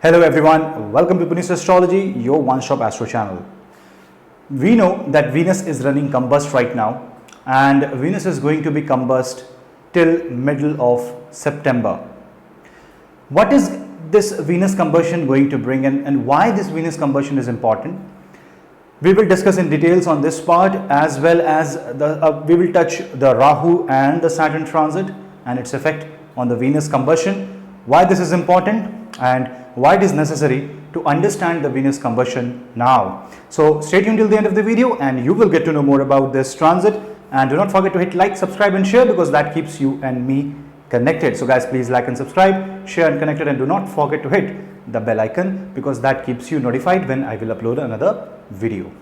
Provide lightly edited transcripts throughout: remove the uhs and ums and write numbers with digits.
Hello everyone, welcome to Punneit Astrology, your one-stop astro channel. We know that Venus is running combust right now, and Venus is going to be combust till middle of September. What is this Venus combustion going to bring and why this Venus combustion is important? We will discuss in details on this part, as well as we will touch the Rahu and the Saturn transit and its effect on the Venus combustion, why this is important and why it is necessary to understand the Venus combustion now. So stay tuned till the end of the video and you will get to know more about this transit, and do not forget to hit like, subscribe and share, because that keeps you and me connected. So guys, please like and subscribe, share and connect it, and do not forget to hit the bell icon, because that keeps you notified when I will upload another video.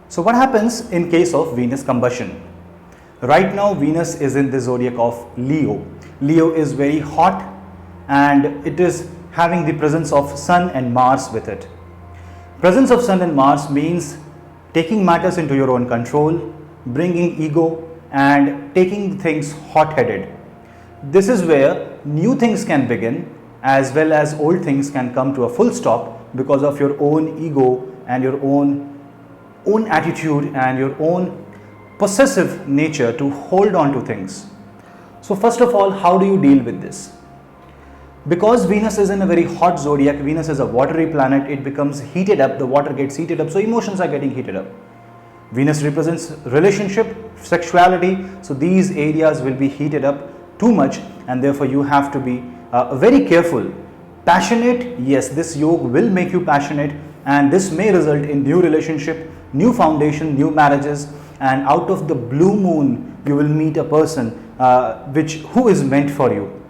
So what happens in case of Venus combustion? Right now Venus is in the zodiac of Leo. Leo is very hot and it is having the presence of Sun and Mars with it. Presence of Sun and Mars means taking matters into your own control, bringing ego and taking things hot-headed. This is where new things can begin, as well as old things can come to a full stop because of your own ego and your own attitude and your own possessive nature to hold on to things. So first of all, how do you deal with this? Because Venus is in a very hot zodiac, Venus is a watery planet, it becomes heated up, the water gets heated up, so emotions are getting heated up. Venus represents relationship, sexuality, so these areas will be heated up too much, and therefore you have to be very careful. Passionate, yes, this yoga will make you passionate, and this may result in new relationship, new foundation, new marriages, and out of the blue moon you will meet a person who is meant for you.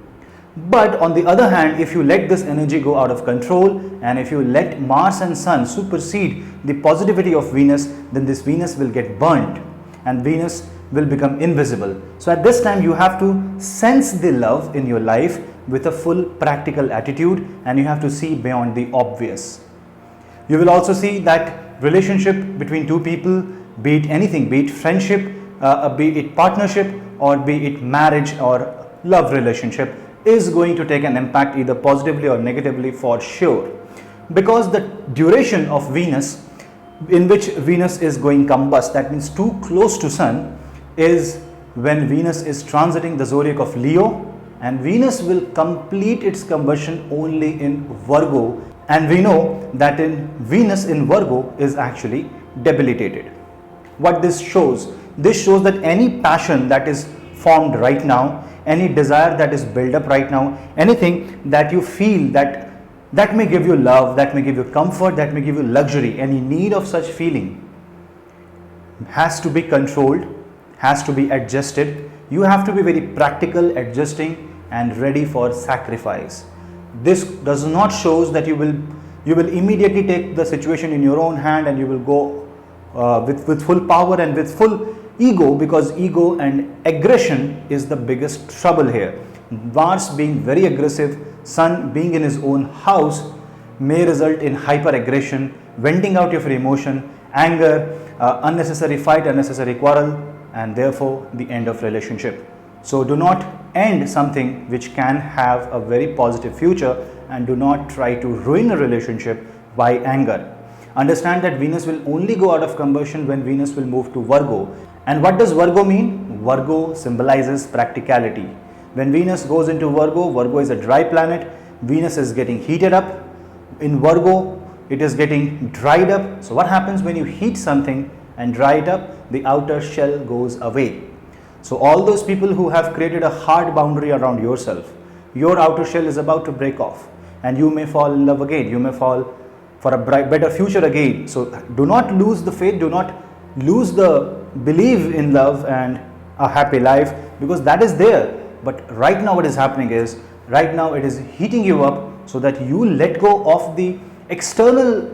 But on the other hand, if you let this energy go out of control, and if you let Mars and Sun supersede the positivity of Venus, then this Venus will get burnt and Venus will become invisible. So at this time you have to sense the love in your life with a full practical attitude, and you have to see beyond the obvious. You will also see that relationship between two people, be it anything, be it friendship, be it partnership, or be it marriage or love relationship, is going to take an impact either positively or negatively for sure. Because the duration of Venus, in which Venus is going combust, that means too close to Sun, is when Venus is transiting the zodiac of Leo, and Venus will complete its combustion only in Virgo. And we know that Venus in Virgo is actually debilitated. What this shows? This shows that any passion that is formed right now, any desire that is built up right now, anything that you feel that may give you love, that may give you comfort, that may give you luxury, any need of such feeling has to be controlled, has to be adjusted. You have to be very practical, adjusting and ready for sacrifice. This does not show that you will immediately take the situation in your own hand and you will go with full power and with full ego, because ego and aggression is the biggest trouble here. Mars being very aggressive, Sun being in his own house, may result in hyper aggression, venting out of your emotion, anger, unnecessary fight, unnecessary quarrel, and therefore the end of relationship. So do not end something which can have a very positive future, and do not try to ruin a relationship by anger. Understand that Venus will only go out of combustion when Venus will move to Virgo. And what does Virgo mean? Virgo symbolizes practicality. When Venus goes into Virgo, Virgo is a dry planet, Venus is getting heated up. In Virgo, it is getting dried up. So what happens when you heat something and dry it up? The outer shell goes away. So all those people who have created a hard boundary around yourself, your outer shell is about to break off, and you may fall in love again, you may fall for a better future again. So do not lose the faith, do not lose the belief in love and a happy life, because that is there. But right now what is happening is, right now it is heating you up so that you let go of the external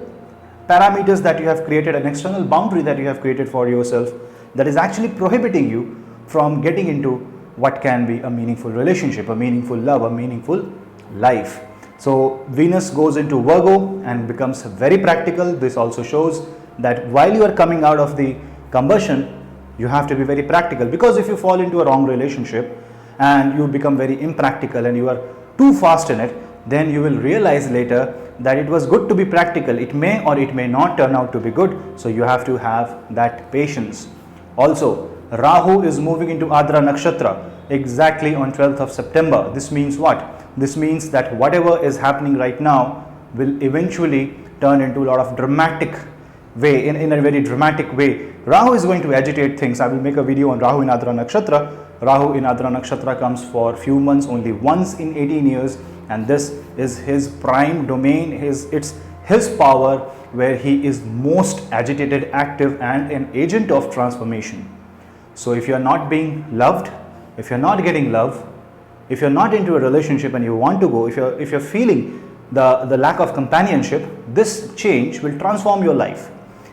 parameters that you have created, an external boundary that you have created for yourself, that is actually prohibiting you from getting into what can be a meaningful relationship, a meaningful love, a meaningful life. So Venus goes into Virgo and becomes very practical. This also shows that while you are coming out of the combustion, you have to be very practical, because if you fall into a wrong relationship and you become very impractical and you are too fast in it, then you will realize later that it was good to be practical. It may or it may not turn out to be good. So you have to have that patience. Also, Rahu is moving into Adra Nakshatra exactly on 12th of September. This means what? This means that whatever is happening right now will eventually turn into a lot of dramatic way, in a very dramatic way. Rahu is going to agitate things. I will make a video on Rahu in Adra Nakshatra. Rahu in Adra Nakshatra comes for few months, only once in 18 years, and this is his prime domain. It's his power where he is most agitated, active, and an agent of transformation. So if you are not being loved, if you're not getting love, if you're not into a relationship and you want to go, if you're feeling the lack of companionship, this change will transform your life.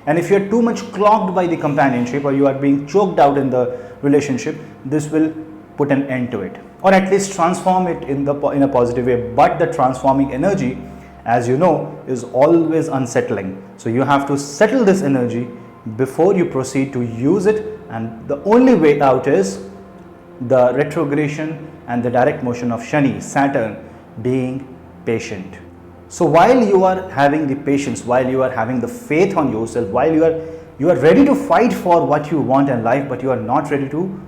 And if you're too much clogged by the companionship, or you are being choked out in the relationship, this will put an end to it, or at least transform it in a positive way. But the transforming energy, as you know, is always unsettling. So you have to settle this energy before you proceed to use it, and the only way out is the retrogression and the direct motion of Shani, Saturn, being patient. So while you are having the patience, while you are having the faith on yourself, while you are ready to fight for what you want in life, but you are not ready to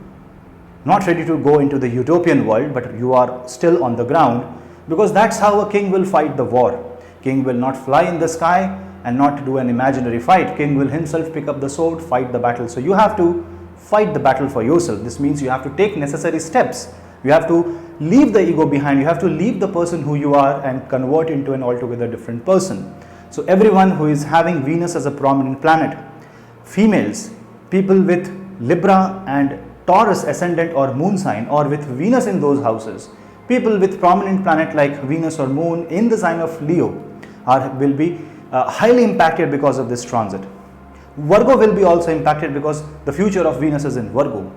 go into the utopian world, but you are still on the ground, because that's how a king will fight the war. King will not fly in the sky and not do an imaginary fight. King will himself pick up the sword, fight the battle. So you have to fight the battle for yourself. This means you have to take necessary steps. You have to leave the ego behind. You have to leave the person who you are and convert into an altogether different person. So everyone who is having Venus as a prominent planet, females, people with Libra and Taurus ascendant or moon sign, or with Venus in those houses, people with prominent planet like Venus or moon in the sign of Leo will be highly impacted because of this transit. Virgo will be also impacted because the future of Venus is in Virgo.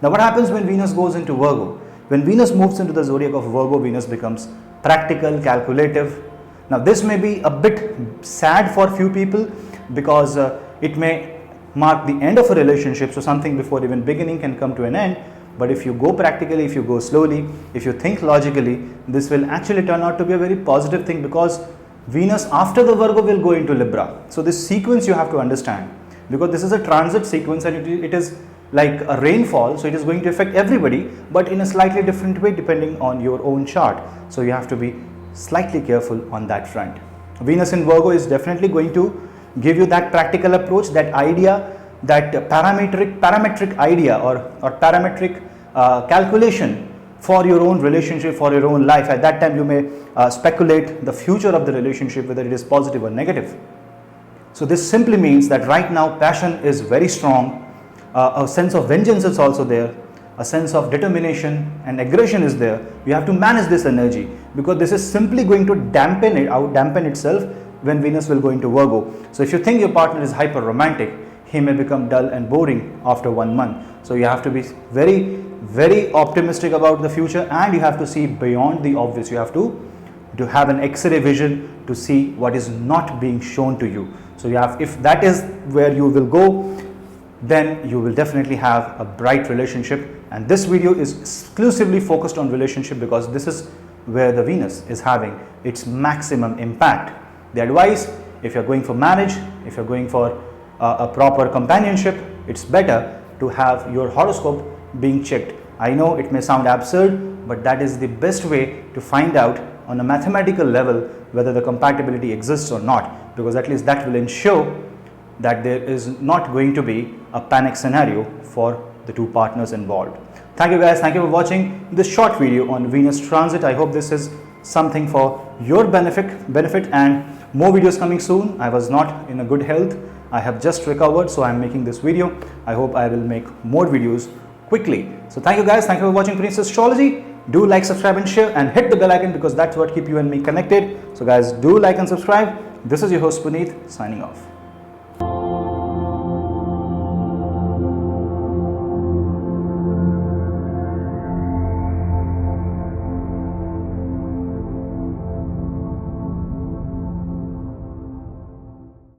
Now what happens when Venus goes into Virgo? When Venus moves into the zodiac of Virgo, Venus becomes practical, calculative. Now this may be a bit sad for few people, because it may mark the end of a relationship, so something before even beginning can come to an end. But if you go practically, if you go slowly, if you think logically, this will actually turn out to be a very positive thing, because Venus after the Virgo will go into Libra. So this sequence you have to understand, because this is a transit sequence and it is like a rainfall, so it is going to affect everybody, but in a slightly different way depending on your own chart. So you have to be slightly careful on that front. Venus in Virgo is definitely going to give you that practical approach, that idea, that parametric idea or parametric calculation for your own relationship, for your own life. At that time you may speculate the future of the relationship, whether it is positive or negative. So this simply means that right now passion is very strong, a sense of vengeance is also there, a sense of determination and aggression is there. You have to manage this energy, because this is simply going to dampen itself when Venus will go into Virgo. So if you think your partner is hyper romantic, he may become dull and boring after 1 month. So you have to be very, very optimistic about the future, and you have to see beyond the obvious. You have to have an X-ray vision to see what is not being shown to you. So if that is where you will go, then you will definitely have a bright relationship. And this video is exclusively focused on relationship, because this is where the Venus is having its maximum impact. The advice, if you're going for marriage, if you're going for a proper companionship, it's better to have your horoscope being checked. I know it may sound absurd, but that is the best way to find out on a mathematical level whether the compatibility exists or not, because at least that will ensure that there is not going to be a panic scenario for the two partners involved. Thank you guys, thank you for watching this short video on Venus transit. I hope this is something for your benefit, and more videos coming soon. I was not in a good health. I have just recovered, so I am making this video. I hope I will make more videos quickly. So thank you guys, thank you for watching Punneit Astrology. Do like, subscribe and share, and hit the bell icon, because that's what keep you and me connected. So guys, do like and subscribe. This is your host Punneit, signing off.